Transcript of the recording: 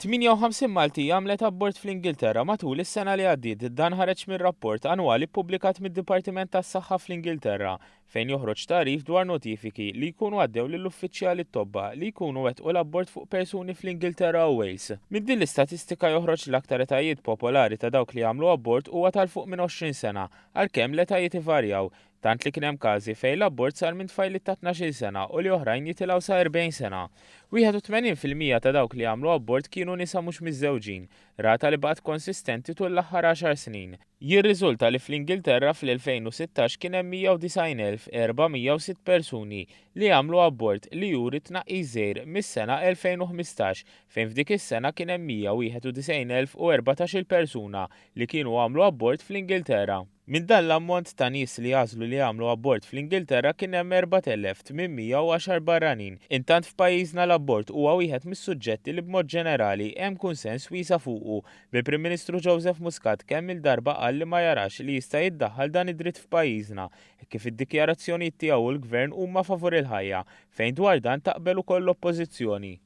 58 Malti għamlet abort fl-Ingilterra matul is-sena li għaddiet. Dan ħareġ minn rapport annwali ppubblikat mid-Dipartiment tas-Saħħa fl-Ingilterra fejn joħroġ tarif dwar notifiki li jkunu għaddew lill-uffiċjali t-tobba li jkunu wettqu l-abort fuq persuni fl-Ingilterra u Wales. Minn din l-istatistika joħroġ l-aktar etajiet popolari ta' dawk li jagħmlu abort huwa tal-fuq minn 20 sena, għalkemm l-etajiet ivarjaw. Tant li kien hemm każi fejn l-abort sar minn tfajlit ta' 12 sena u li oħrajn jitilgħu sa 40 sena. 81% ta' dawk li għamlu abort kienu nisa mhux miżżewġin, rata li baqgħet konsistenti tul l-aħħar 10 snin. Jirriżulta li fl-Ingilterra fl-2016 kien hemm 190,406 persuni li għamlu abort li juri tnaqqis żgħir mis-sena 2015 fejn f'dik is-sena kien hemm 191,014 persuna li kienu għamlu abort fl-Ingilterra. Minn dan l-ammont ta' nies li jażlu li jagħmlu abort fl-Ingilterra kien hemm 4,810 barranin. Intant f'pajjiżna l-abort huwa wieħed mis-suġġetti li b'mod ġenerali hemm kunsens wiesa' fuqu. Bil-Prim Ministru Joseph Muscat kemm il-darba qal li ma jarax li jista' jiddaħħal dan id-dritt f'pajjiżna, kif id-dikjarazzjonijiet tiegħu u l-Gvern huma favur il-ħajja fejn dwar dan taqbel ukoll l-Oppożizzjoni.